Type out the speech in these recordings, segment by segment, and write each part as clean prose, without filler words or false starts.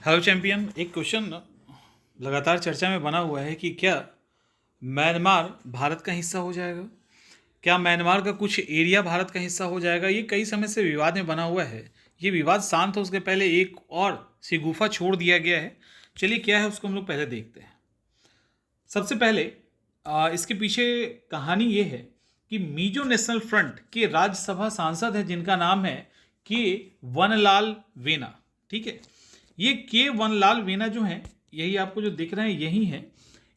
Hello champion, एक question लगातार चर्चा में बना हुआ है कि क्या म्यांमार भारत का हिस्सा हो जाएगा। क्या म्यांमार का कुछ एरिया भारत का हिस्सा हो जाएगा। ये कई समय से विवाद में बना हुआ है। ये विवाद शांत हो उसके पहले एक और शिगुफा छोड़ दिया गया है। चलिए क्या है उसको हम लोग पहले देखते हैं। सबसे पहले इसके पीछे कहानी ये है कि मिजो नेशनल फ्रंट के राज्यसभा सांसद है जिनका नाम है के वनलाल वेना। ठीक है, ये के वनलाल वेना जो हैं, यही आपको जो दिख रहे हैं यही हैं।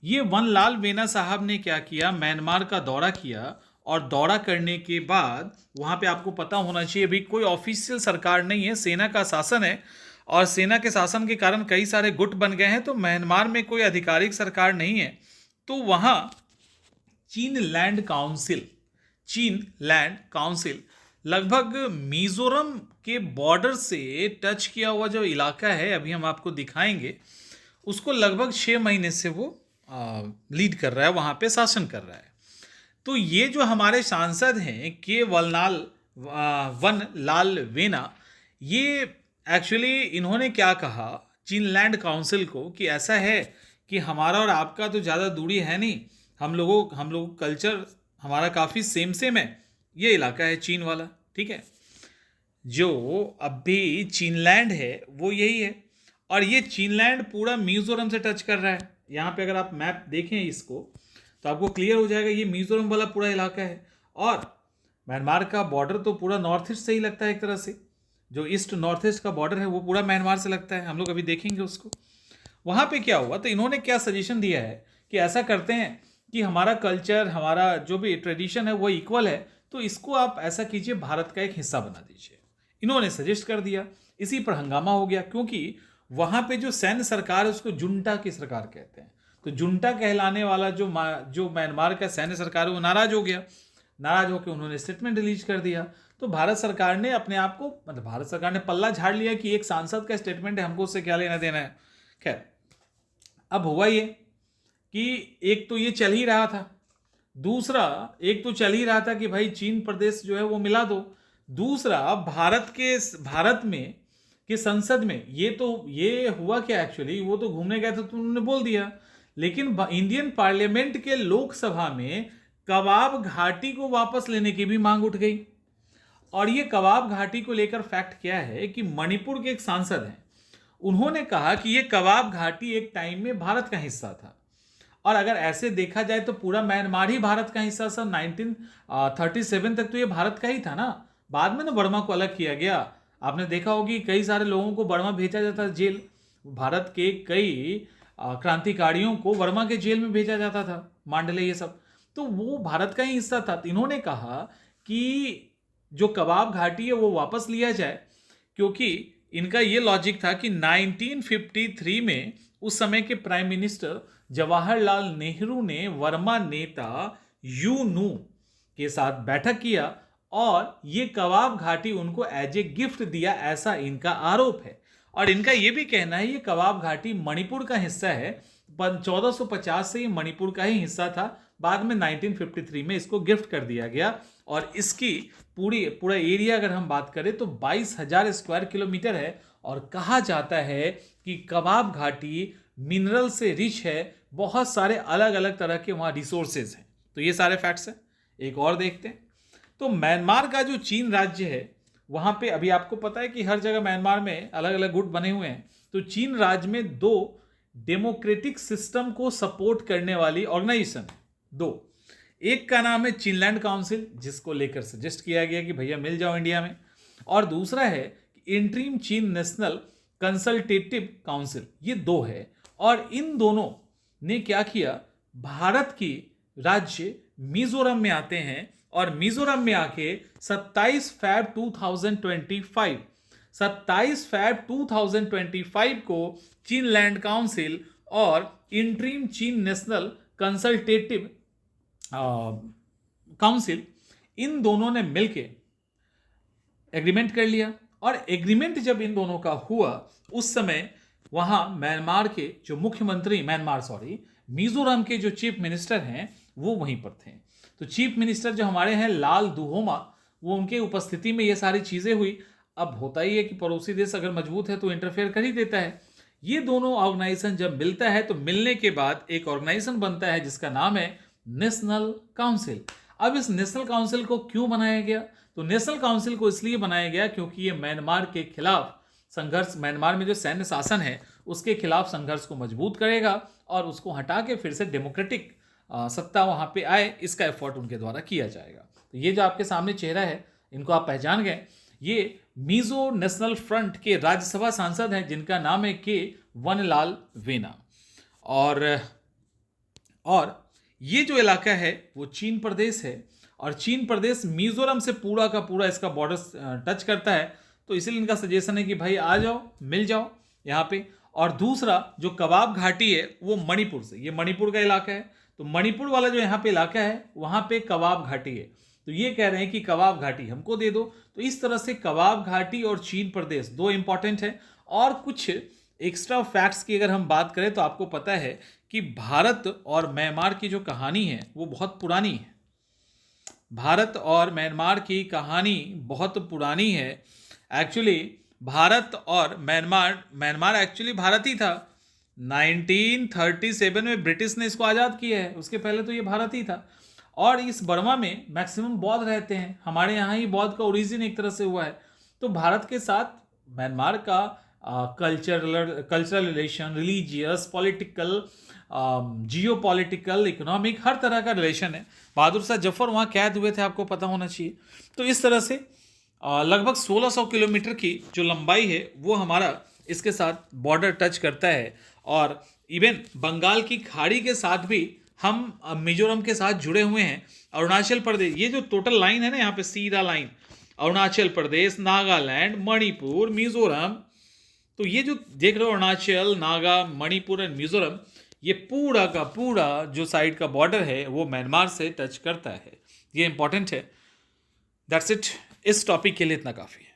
ये वनलाल वेना साहब ने क्या किया, म्यांमार का दौरा किया और दौरा करने के बाद वहाँ पे आपको पता होना चाहिए अभी कोई ऑफिशियल सरकार नहीं है, सेना का शासन है और सेना के शासन के कारण कई सारे गुट बन गए हैं। तो म्यांमार में कोई आधिकारिक सरकार नहीं है। तो वहाँ चीन लैंड काउंसिल लगभग मिजोरम के बॉर्डर से टच किया हुआ जो इलाका है, अभी हम आपको दिखाएंगे, उसको लगभग 6 महीने से वो लीड कर रहा है, वहाँ पे शासन कर रहा है। तो ये जो हमारे सांसद हैं के वन लाल वेना, ये एक्चुअली इन्होंने क्या कहा चीनलैंड काउंसिल को कि ऐसा है कि हमारा और आपका तो ज़्यादा दूरी है नहीं, हम लोगों कल्चर हमारा काफ़ी सेम है। ये इलाका है चीन वाला, ठीक है। जो अभी चीनलैंड है वो यही है और ये चीनलैंड पूरा मिजोरम से टच कर रहा है। यहाँ पे अगर आप मैप देखें इसको तो आपको क्लियर हो जाएगा, ये मिजोरम वाला पूरा इलाका है। और म्यांमार का बॉर्डर तो पूरा नॉर्थ ईस्ट से ही लगता है एक तरह से, जो ईस्ट नॉर्थ ईस्ट का बॉर्डर है वो पूरा म्यांमार से लगता है। हम लोग अभी देखेंगे उसको। वहाँ पे क्या हुआ, तो इन्होंने क्या सजेशन दिया है कि ऐसा करते हैं कि हमारा कल्चर, हमारा जो भी ट्रेडिशन है वो इक्वल है, तो इसको आप ऐसा कीजिए भारत का एक हिस्सा बना दीजिए। इन्होंने सजेस्ट कर दिया, इसी पर हंगामा हो गया क्योंकि वहाँ पे जो सैन्य सरकार है उसको जुंटा की सरकार कहते हैं। तो जुंटा कहलाने वाला जो म्यांमार का सैन्य सरकार है वो नाराज हो गया। नाराज होकर उन्होंने स्टेटमेंट रिलीज कर दिया। तो भारत सरकार ने अपने आप को, मतलब भारत सरकार ने पल्ला झाड़ लिया कि एक सांसद का स्टेटमेंट है, हमको उससे क्या लेना देना है। खैर, अब हुआ ये कि एक तो ये चल ही रहा था, दूसरा एक तो चल ही रहा था कि भाई चीन प्रदेश जो है वो मिला दो, दूसरा भारत में कि संसद में ये हुआ क्या, एक्चुअली वो तो घूमने गए थे तो उन्होंने बोल दिया, लेकिन इंडियन पार्लियामेंट के लोकसभा में कवाब घाटी को वापस लेने की भी मांग उठ गई। और ये कवाब घाटी को लेकर फैक्ट क्या है कि मणिपुर के एक सांसद हैं, उन्होंने कहा कि ये कवाब घाटी एक टाइम में भारत का हिस्सा था। और अगर ऐसे देखा जाए तो पूरा म्यांमार ही भारत का हिस्सा था। 1937 तक तो ये भारत का ही था ना। बाद में ना बर्मा को अलग किया गया। आपने देखा होगी कई सारे लोगों को बर्मा भेजा जाता जेल, भारत के कई क्रांतिकारियों को बर्मा के जेल में भेजा जाता था, मांडले ये सब, तो वो भारत का ही हिस्सा था। तो इन्होंने कहा कि जो कबाब घाटी है वो वापस लिया जाए, क्योंकि इनका ये लॉजिक था कि 1953 में उस समय के प्राइम मिनिस्टर जवाहरलाल नेहरू ने वर्मा नेता यू नू के साथ बैठक किया और ये कवाब घाटी उनको एज ए गिफ्ट दिया, ऐसा इनका आरोप है। और इनका ये भी कहना है ये कवाब घाटी मणिपुर का हिस्सा है, 1450 से ये मणिपुर का ही हिस्सा था, बाद में 1953 में इसको गिफ्ट कर दिया गया। और इसकी पूरा एरिया अगर हम बात करें तो 22,000 स्क्वायर किलोमीटर है। और कहा जाता है कि कबाब घाटी मिनरल से रिच है, बहुत सारे अलग अलग तरह के वहाँ रिसोर्सेज हैं। तो ये सारे फैक्ट्स हैं। एक और देखते हैं, तो म्यांमार का जो चीन राज्य है वहाँ पे अभी आपको पता है कि हर जगह म्यांमार में अलग अलग गुट बने हुए हैं। तो चीन राज्य में 2 डेमोक्रेटिक सिस्टम को सपोर्ट करने वाली ऑर्गेनाइजेशन, 2, एक का नाम है चीनलैंड काउंसिल, जिसको लेकर सजेस्ट किया गया कि भैया मिल जाओ इंडिया में, और दूसरा है इंटरिम चीन नेशनल कंसल्टेटिव काउंसिल। ये 2 है। और इन दोनों ने क्या किया, भारत की राज्य मिजोरम में आते हैं और मिजोरम में आके 27 फैब 2025 को चीनलैंड काउंसिल और इंटरिम चीन नेशनल कंसल्टेटिव काउंसिल, इन दोनों ने मिलके एग्रीमेंट कर लिया। और एग्रीमेंट जब इन दोनों का हुआ उस समय वहां म्यांमार के जो मुख्यमंत्री, मिजोरम के जो चीफ मिनिस्टर हैं वो वहीं पर थे। तो चीफ मिनिस्टर जो हमारे हैं लाल दुहोमा, वो उनके उपस्थिति में ये सारी चीजें हुई। अब होता ही है कि पड़ोसी देश अगर मजबूत है तो इंटरफेयर कर ही देता है। ये दोनों ऑर्गेनाइजेशन जब मिलता है तो मिलने के बाद एक ऑर्गेनाइजेशन बनता है जिसका नाम है नेशनल काउंसिल। अब इस नेशनल काउंसिल को क्यों बनाया गया? तो नेशनल काउंसिल को इसलिए बनाया गया क्योंकि ये म्यांमार के खिलाफ संघर्ष, म्यांमार में जो सैन्य शासन है उसके खिलाफ संघर्ष को मजबूत करेगा और उसको हटा के फिर से डेमोक्रेटिक सत्ता वहाँ पे आए, इसका एफर्ट उनके द्वारा किया जाएगा। तो ये जो आपके सामने चेहरा है, इनको आप पहचान गए, ये मिजो नेशनल फ्रंट के राज्यसभा सांसद हैं जिनका नाम है के वनलाल वेना। और ये जो इलाका है वो चीन प्रदेश है और चीन प्रदेश मिजोरम से पूरा का पूरा इसका बॉर्डर टच करता है। तो इसीलिए इनका सजेशन है कि भाई आ जाओ, मिल जाओ यहाँ पे। और दूसरा जो कबाब घाटी है वो मणिपुर से, ये मणिपुर का इलाका है, तो मणिपुर वाला जो यहाँ पे इलाका है वहाँ पे कबाब घाटी है, तो ये कह रहे हैं कि कबाब घाटी हमको दे दो। तो इस तरह से कबाब घाटी और चीन प्रदेश दो इंपॉर्टेंट है। और कुछ एक्स्ट्रा फैक्ट्स की अगर हम बात करें तो आपको पता है कि भारत और म्यांमार की जो कहानी है वो बहुत पुरानी है। भारत और म्यांमार की कहानी बहुत पुरानी है। एक्चुअली भारत और म्यांमार एक्चुअली भारत ही था। 1937 में ब्रिटिश ने इसको आज़ाद किया है, उसके पहले तो ये भारत ही था। और इस बर्मा में मैक्सिमम बौद्ध रहते हैं, हमारे यहाँ ही बौद्ध का ओरिजिन एक तरह से हुआ है। तो भारत के साथ म्यांमार का cultural relation, religious, political, geo political, economic, हर तरह का रिलेशन है। बहादुर शाह जफर वहाँ कैद हुए थे, आपको पता होना चाहिए। तो इस तरह से लगभग 1600 किलोमीटर की जो लंबाई है वो हमारा इसके साथ बॉर्डर टच करता है। और इवन बंगाल की खाड़ी के साथ भी हम मिजोरम के साथ जुड़े हुए हैं। अरुणाचल प्रदेश, ये जो टोटल लाइन है ना यहाँ पे सीधा लाइन, अरुणाचल प्रदेश, नागालैंड, मणिपुर, मिजोरम, तो ये जो देख रहे हो अरुणाचल, नागा, मणिपुर एंड मिजोरम, ये पूरा का पूरा जो साइड का बॉर्डर है वो म्यांमार से टच करता है। ये इंपॉर्टेंट है। दैट्स इट, इस टॉपिक के लिए इतना काफ़ी है।